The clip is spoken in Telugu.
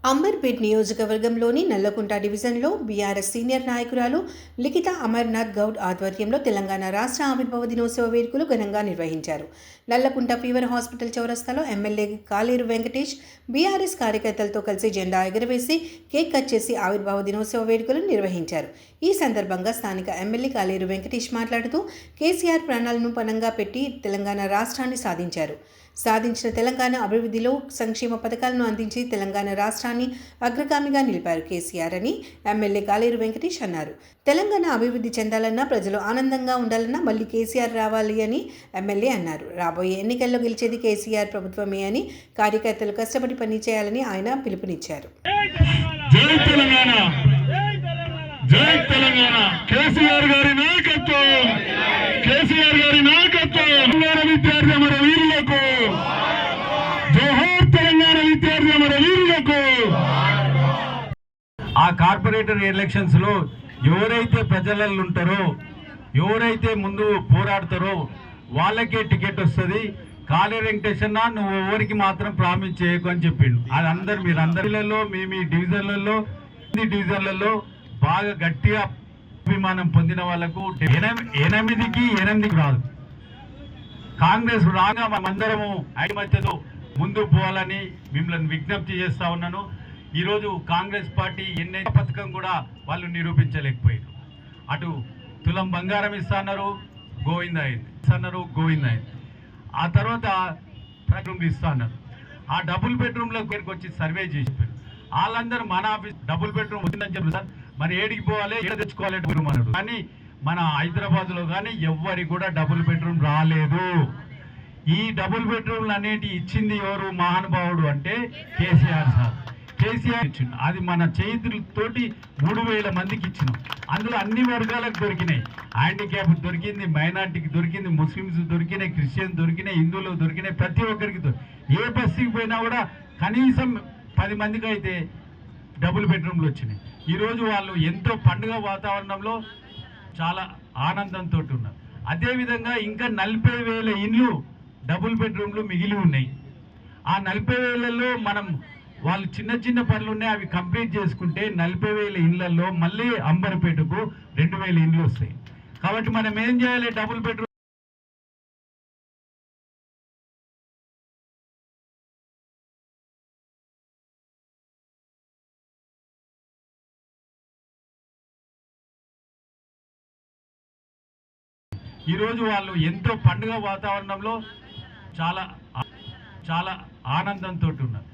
అంబర్పేట్ నియోజకవర్గంలోని నల్లకుంట డివిజన్లో బీఆర్ఎస్ సీనియర్ నాయకురాలు లిఖిత అమర్నాథ్ గౌడ్ ఆధ్వర్యంలో తెలంగాణ రాష్ట్ర ఆవిర్భావ దినోత్సవ వేడుకలు ఘనంగా నిర్వహించారు. నల్లకుంట ఫీవర్ హాస్పిటల్ చౌరస్తాలో ఎమ్మెల్యే కాలేరు వెంకటేష్ బీఆర్ఎస్ కార్యకర్తలతో కలిసి జెండా ఎగురవేసి కేక్ కట్ చేసి ఆవిర్భావ దినోత్సవ వేడుకలు నిర్వహించారు. ఈ సందర్భంగా స్థానిక ఎమ్మెల్యే కాలేరు వెంకటేష్ మాట్లాడుతూ కేసీఆర్ ప్రాణాలను పణంగా పెట్టి తెలంగాణ రాష్ట్రాన్ని సాధించిన తెలంగాణ అభివృద్ధిలో సంక్షేమ పథకాలను అందించి తెలంగాణ రాష్ట్రాన్ని అగ్రగామిగా నిలిపారు కేసీఆర్ అని ఎమ్మెల్యే కాలేరు వెంకటేష్ అన్నారు. తెలంగాణ అభివృద్ధి చెందాలన్నా, ప్రజలు ఆనందంగా ఉండాలన్నా మళ్ళీ కేసీఆర్ రావాలి అని ఎమ్మెల్యే అన్నారు. రాబోయే ఎన్నికల్లో గెలిచేది కేసీఆర్ ప్రభుత్వమే అని, కార్యకర్తలు కష్టపడి పనిచేయాలని ఆయన పిలుపునిచ్చారు. జై తెలంగాణ, కేసీఆర్ గారి నాయకత్వం, కేసీఆర్ గారి నాయకత్వం. తెలంగాణ విద్యార్థి అమర వీరులకు జోహార్, తెలంగాణ విద్యార్థి అమర వీరులకు. ఆ కార్పొరేటర్ ఎలక్షన్స్ లో ఎవరైతే ప్రజలలో ఉంటారో, ఎవరైతే ముందు పోరాడతారో వాళ్ళకే టికెట్ వస్తుంది. కాలేరు వెంకటేష్ అన్న నువ్వు ఎవరికి మాత్రం ప్రామిస్ చేయకు అని చెప్పిండు. అది మీరందరిలో మీ డివిజన్లలో బాగా గట్టిగా అభిమానం పొందిన వాళ్లకు 8కి 8 రాదు. కాంగ్రెస్ రాగా మనమందరము ఐకమత్యతో ముందు పోవాలని మిమ్మల్ని విజ్ఞప్తి చేస్తా ఉన్నాను. ఈరోజు కాంగ్రెస్ పార్టీ ఎన్నైనా పథకం కూడా వాళ్ళు నిరూపించలేకపోయారు. అటు తులం బంగారం ఇస్తున్నారు, గోవింద్ అయింది. ఆ తర్వాత బెడ్రూమ్లు ఇస్తున్నారు. ఆ డబుల్ బెడ్రూమ్లో వచ్చి సర్వే చేసిపోయారు. వాళ్ళందరూ మన ఆఫీస్ డబుల్ బెడ్రూమ్ వచ్చిందని చెప్పి సార్ మరి ఏడికి పోవాలి, ఏడ తెచ్చుకోవాలి అన్నాడు. కానీ మన హైదరాబాద్లో కానీ ఎవ్వరికి కూడా డబుల్ బెడ్రూమ్ రాలేదు. ఈ డబుల్ బెడ్రూమ్లు అనేటి ఇచ్చింది ఎవరు మహానుభావుడు అంటే కేసీఆర్ సార్. కేసీఆర్ ఇచ్చిండు. అది మన చేతులతోటి 3000 మందికి ఇచ్చినాం. అందులో అన్ని వర్గాలకు దొరికినాయి. హ్యాండిక్యాప్ దొరికింది, మైనార్టీకి దొరికింది, ముస్లిమ్స్ దొరికినాయి, క్రిస్టియన్స్ దొరికినాయి, హిందువులకు దొరికినాయి, ప్రతి ఒక్కరికి ఏ బస్సుకి పోయినా కూడా కనీసం 10 మందికి అయితే డబుల్ బెడ్రూమ్లు వచ్చినాయి. ఈరోజు వాళ్ళు ఎంతో పండుగ వాతావరణంలో చాలా ఆనందంతో ఉన్నారు. అదేవిధంగా ఇంకా 40,000 ఇండ్లు డబుల్ బెడ్రూమ్లు మిగిలి ఉన్నాయి. ఆ 40,000లో మనం వాళ్ళు చిన్న పనులు ఉన్నాయి, అవి కంప్లీట్ చేసుకుంటే 40,000 ఇండ్లలో మళ్ళీ అంబర్పేటకు 2,000 ఇండ్లు వస్తాయి. కాబట్టి మనం ఏం చేయాలి? డబుల్ బెడ్రూమ్ ఈరోజు వాళ్ళు ఎంతో పండుగ వాతావరణంలో చాలా ఆనందంతో ఉన్నారు.